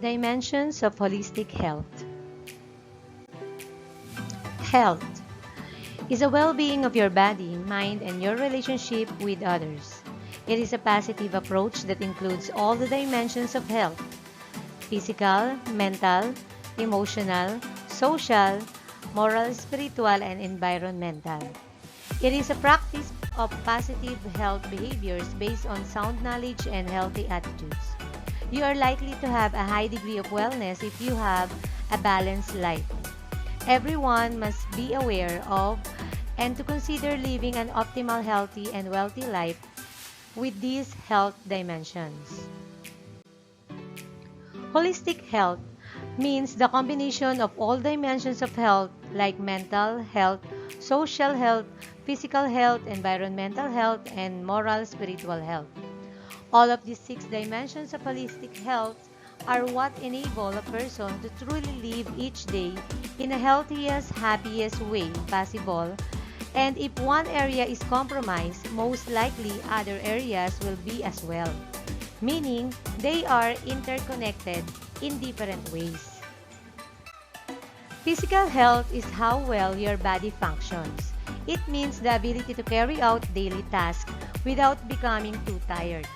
dimensions of holistic health. Health is a well-being of your body, mind, and your relationship with others. It is a positive approach that includes all the dimensions of health: physical, mental, emotional, social, moral, spiritual, and environmental. It is a practice of positive health behaviors based on sound knowledge and healthy attitudes. You are likely to have a high degree of wellness if you have a balanced life. Everyone must be aware of and to consider living an optimal, healthy, and wealthy life with these health dimensions. Holistic health means the combination of all dimensions of health like mental health, social health, physical health, environmental health, and moral spiritual health. All of these six dimensions of holistic health are what enable a person to truly live each day in the healthiest, happiest way possible. And if one area is compromised, most likely other areas will be as well, meaning they are interconnected in different ways. Physical health is how well your body functions. It means the ability to carry out daily tasks without becoming too tired.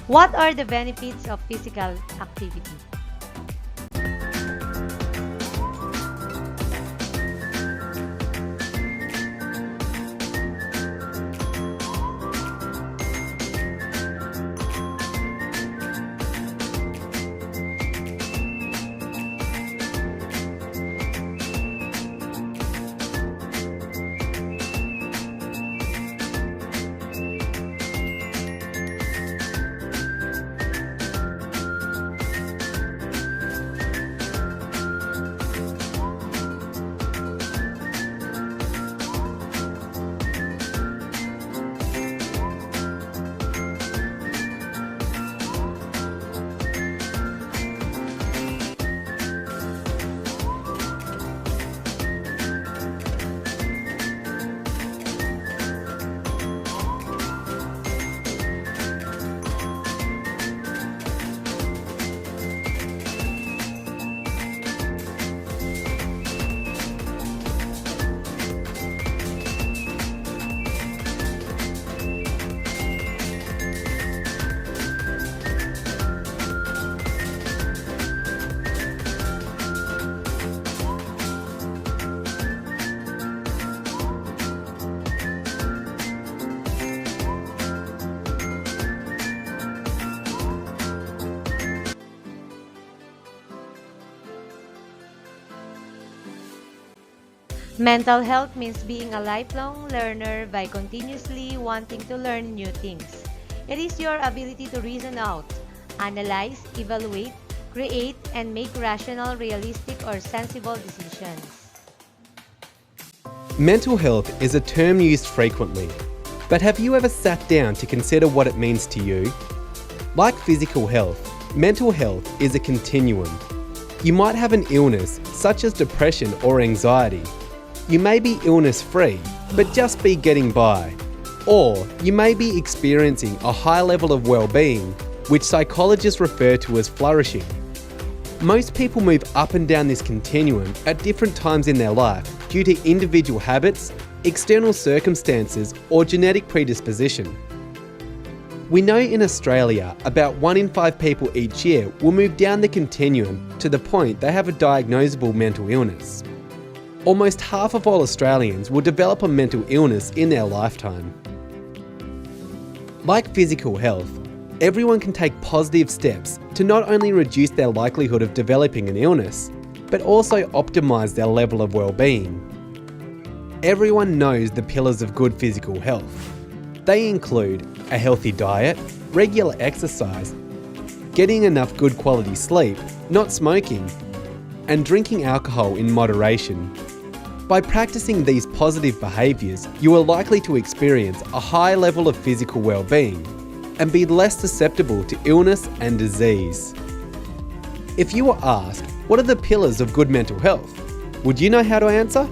What are the benefits of physical activity? Mental health means being a lifelong learner by continuously wanting to learn new things. It is your ability to reason out, analyze, evaluate, create, and make rational, realistic, or sensible decisions. Mental health is a term used frequently, but have you ever sat down to consider what it means to you? Like physical health, mental health is a continuum. You might have an illness such as depression or anxiety. You may be illness-free, but just be getting by. Or you may be experiencing a high level of well-being, which psychologists refer to as flourishing. Most people move up and down this continuum at different times in their life due to individual habits, external circumstances, or genetic predisposition. We know in Australia about 1 in 5 people each year will move down the continuum to the point they have a diagnosable mental illness. Almost half of all Australians will develop a mental illness in their lifetime. Like physical health, everyone can take positive steps to not only reduce their likelihood of developing an illness, but also optimise their level of well-being. Everyone knows the pillars of good physical health. They include a healthy diet, regular exercise, getting enough good quality sleep, not smoking, and drinking alcohol in moderation. By practicing these positive behaviours, you are likely to experience a high level of physical well-being and be less susceptible to illness and disease. If you were asked, what are the pillars of good mental health? Would you know how to answer?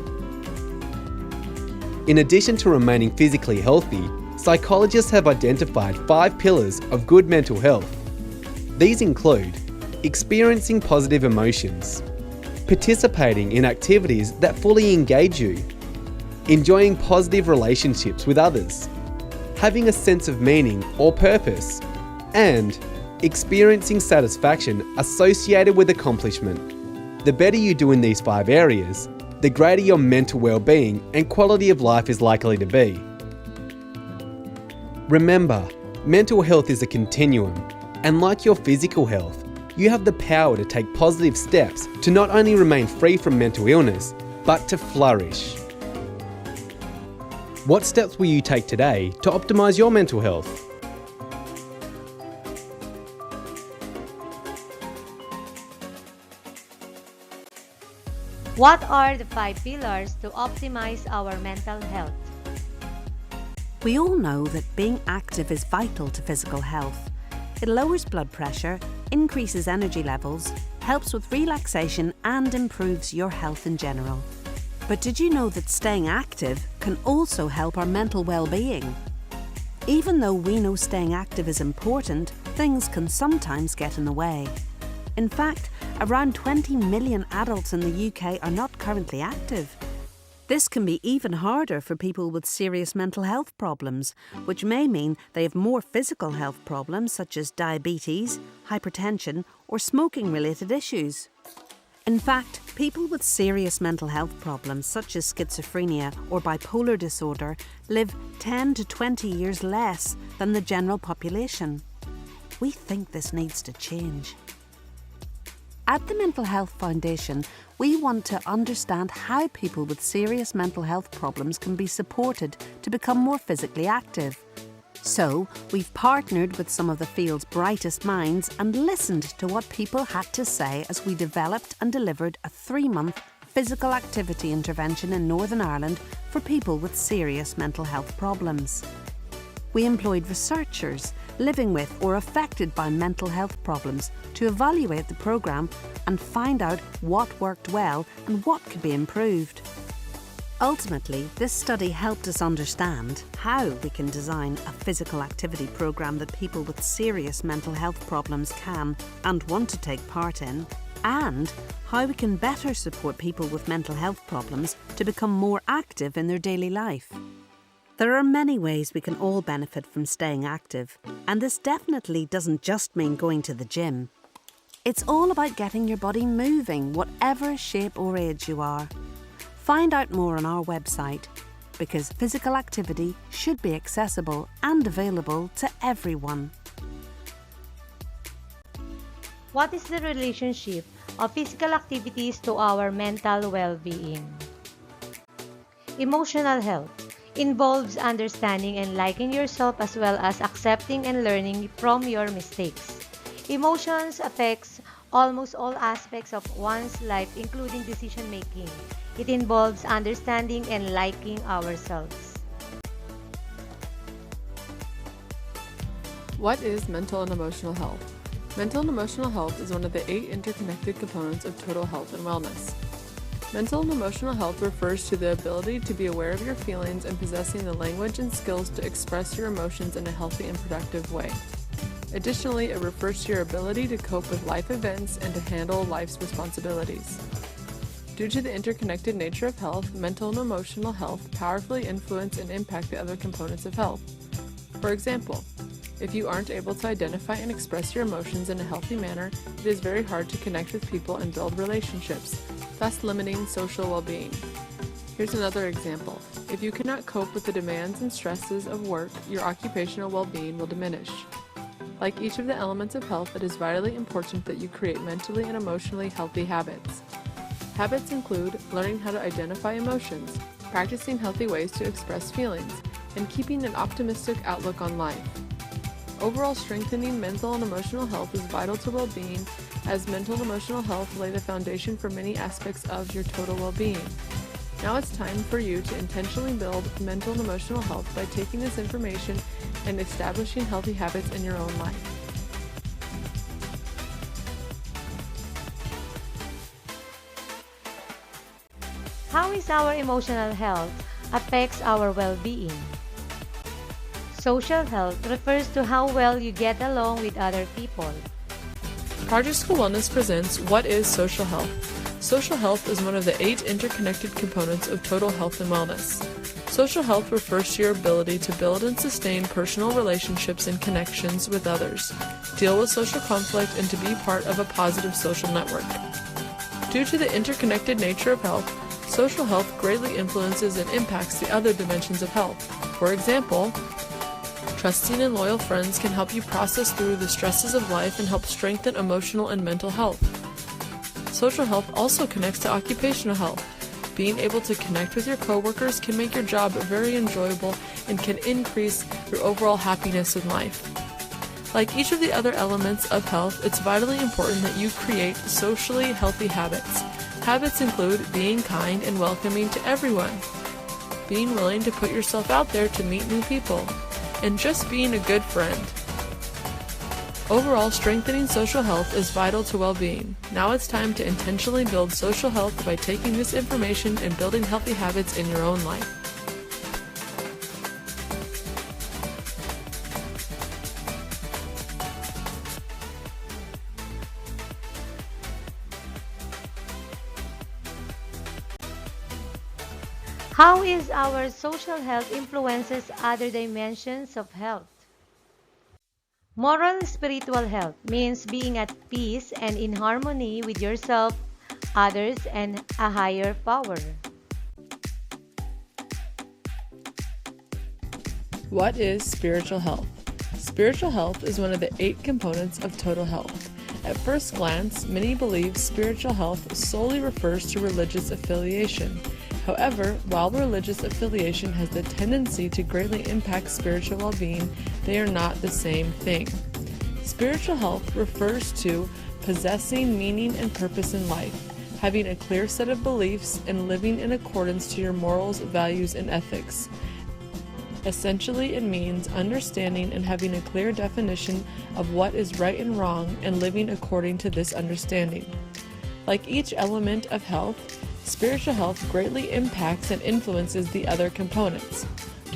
In addition to remaining physically healthy, psychologists have identified 5 pillars of good mental health. These include experiencing positive emotions, participating in activities that fully engage you, enjoying positive relationships with others, having a sense of meaning or purpose, and experiencing satisfaction associated with accomplishment. The better you do in these 5 areas, the greater your mental well-being and quality of life is likely to be. Remember, mental health is a continuum, and like your physical health, you have the power to take positive steps to not only remain free from mental illness, but to flourish. What steps will you take today to optimise your mental health? What are the 5 pillars to optimize our mental health? We all know that being active is vital to physical health. It lowers blood pressure, increases energy levels, helps with relaxation and improves your health in general. But did you know that staying active can also help our mental well-being? Even though we know staying active is important, things can sometimes get in the way. In fact, around 20 million adults in the UK are not currently active. This can be even harder for people with serious mental health problems, which may mean they have more physical health problems such as diabetes, hypertension, or smoking-related issues. In fact, people with serious mental health problems such as schizophrenia or bipolar disorder live 10 to 20 years less than the general population. We think this needs to change. At the Mental Health Foundation, we want to understand how people with serious mental health problems can be supported to become more physically active. So, we've partnered with some of the field's brightest minds and listened to what people had to say as we developed and delivered a 3-month physical activity intervention in Northern Ireland for people with serious mental health problems. We employed researchers living with or affected by mental health problems to evaluate the programme and find out what worked well and what could be improved. Ultimately, this study helped us understand how we can design a physical activity programme that people with serious mental health problems can and want to take part in, and how we can better support people with mental health problems to become more active in their daily life. There are many ways we can all benefit from staying active, and this definitely doesn't just mean going to the gym. It's all about getting your body moving, whatever shape or age you are. Find out more on our website, because physical activity should be accessible and available to everyone. What is the relationship of physical activities to our mental well-being? Emotional health involves understanding and liking yourself as well as accepting and learning from your mistakes. Emotions affects almost all aspects of one's life, including decision-making. It involves understanding and liking ourselves. What is mental and emotional health? Mental and emotional health is one of the 8 interconnected components of total health and wellness. Mental and emotional health refers to the ability to be aware of your feelings and possessing the language and skills to express your emotions in a healthy and productive way. Additionally, it refers to your ability to cope with life events and to handle life's responsibilities. Due to the interconnected nature of health, mental and emotional health powerfully influence and impact the other components of health. For example, if you aren't able to identify and express your emotions in a healthy manner, it is very hard to connect with people and build relationships, thus limiting social well-being. Here's another example. If you cannot cope with the demands and stresses of work, your occupational well-being will diminish. Like each of the elements of health, it is vitally important that you create mentally and emotionally healthy habits. Habits include learning how to identify emotions, practicing healthy ways to express feelings, and keeping an optimistic outlook on life. Overall, strengthening mental and emotional health is vital to well-being, as mental and emotional health lay the foundation for many aspects of your total well-being. Now it's time for you to intentionally build mental and emotional health by taking this information and establishing healthy habits in your own life. How is our emotional health affects our well-being? Social health refers to how well you get along with other people. Project School Wellness presents What is Social Health? Social health is one of the 8 interconnected components of total health and wellness. Social health refers to your ability to build and sustain personal relationships and connections with others, deal with social conflict, and to be part of a positive social network. Due to the interconnected nature of health, social health greatly influences and impacts the other dimensions of health. For example, trusting and loyal friends can help you process through the stresses of life and help strengthen emotional and mental health. Social health also connects to occupational health. Being able to connect with your coworkers can make your job very enjoyable and can increase your overall happiness in life. Like each of the other elements of health, it's vitally important that you create socially healthy habits. Habits include being kind and welcoming to everyone, being willing to put yourself out there to meet new people, and just being a good friend. Overall, strengthening social health is vital to well-being. Now it's time to intentionally build social health by taking this information and building healthy habits in your own life. How is our social health influences other dimensions of health? Moral and spiritual health means being at peace and in harmony with yourself, others, and a higher power. What is spiritual health? Spiritual health is one of the 8 components of total health. At first glance, many believe spiritual health solely refers to religious affiliation. However, while religious affiliation has the tendency to greatly impact spiritual well-being, they are not the same thing. Spiritual health refers to possessing meaning and purpose in life, having a clear set of beliefs, and living in accordance to your morals, values, and ethics. Essentially, it means understanding and having a clear definition of what is right and wrong and living according to this understanding. Like each element of health, spiritual health greatly impacts and influences the other components.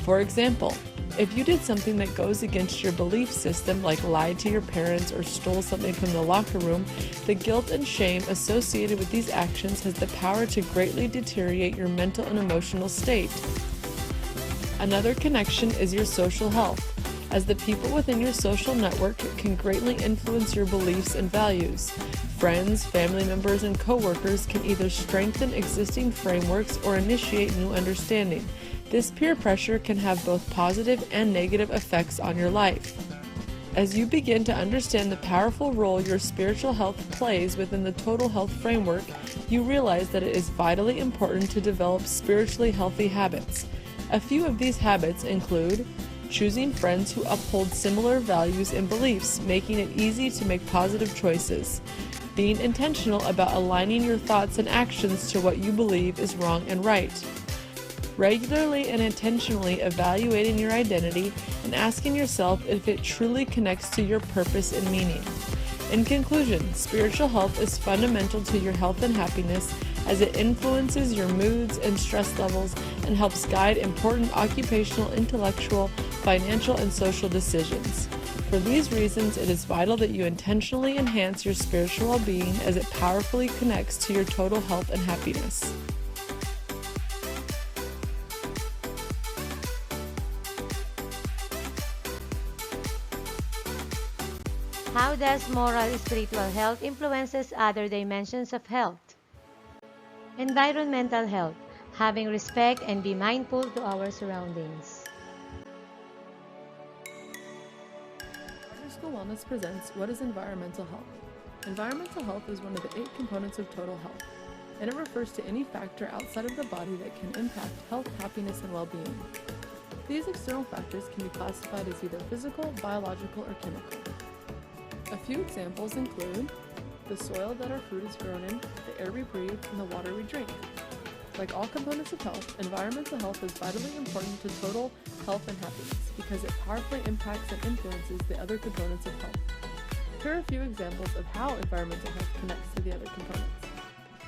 For example, if you did something that goes against your belief system, like lied to your parents or stole something from the locker room, the guilt and shame associated with these actions has the power to greatly deteriorate your mental and emotional state. Another connection is your social health, as the people within your social network can greatly influence your beliefs and values. Friends, family members, and coworkers can either strengthen existing frameworks or initiate new understanding. This peer pressure can have both positive and negative effects on your life. As you begin to understand the powerful role your spiritual health plays within the total health framework, you realize that it is vitally important to develop spiritually healthy habits. A few of these habits include choosing friends who uphold similar values and beliefs, making it easy to make positive choices. Being intentional about aligning your thoughts and actions to what you believe is wrong and right. Regularly and intentionally evaluating your identity and asking yourself if it truly connects to your purpose and meaning. In conclusion, spiritual health is fundamental to your health and happiness as it influences your moods and stress levels and helps guide important occupational, intellectual, financial, and social decisions. For these reasons, it is vital that you intentionally enhance your spiritual well-being as it powerfully connects to your total health and happiness. How does moral and spiritual health influences other dimensions of health? Environmental health, having respect and be mindful to our surroundings. Project School Wellness presents What is Environmental Health? Environmental health is one of the 8 components of total health, and it refers to any factor outside of the body that can impact health, happiness, and well-being. These external factors can be classified as either physical, biological, or chemical. A few examples include the soil that our food is grown in, the air we breathe, and the water we drink. Like all components of health, environmental health is vitally important to total health and happiness because it powerfully impacts and influences the other components of health. Here are a few examples of how environmental health connects to the other components.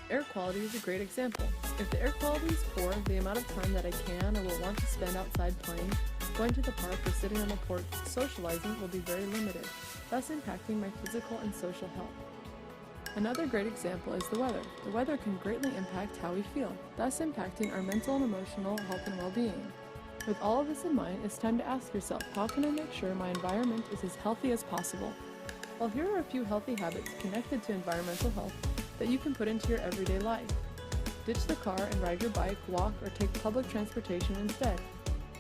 Air quality is a great example. If the air quality is poor, the amount of time that I can or will want to spend outside playing, going to the park, or sitting on the porch socializing will be very limited, thus impacting my physical and social health. Another great example is the weather. The weather can greatly impact how we feel, thus impacting our mental and emotional health and well-being. With all of this in mind, it's time to ask yourself, how can I make sure my environment is as healthy as possible? Well, here are a few healthy habits connected to environmental health that you can put into your everyday life. Ditch the car and ride your bike, walk, or take public transportation instead.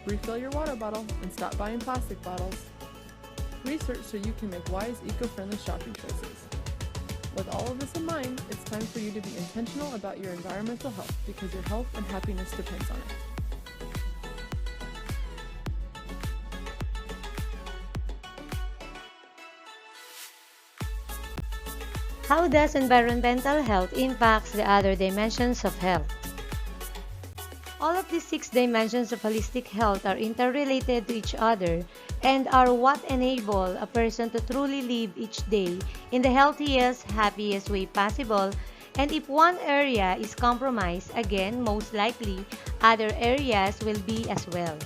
Refill your water bottle and stop buying plastic bottles. Research so you can make wise, eco-friendly shopping choices. With all of this in mind, it's time for you to be intentional about your environmental health because your health and happiness depends on it. How does environmental health impact the other dimensions of health? All of these 6 dimensions of holistic health are interrelated to each other and are what enable a person to truly live each day in the healthiest, happiest way possible. And if one area is compromised, again, most likely, other areas will be as well.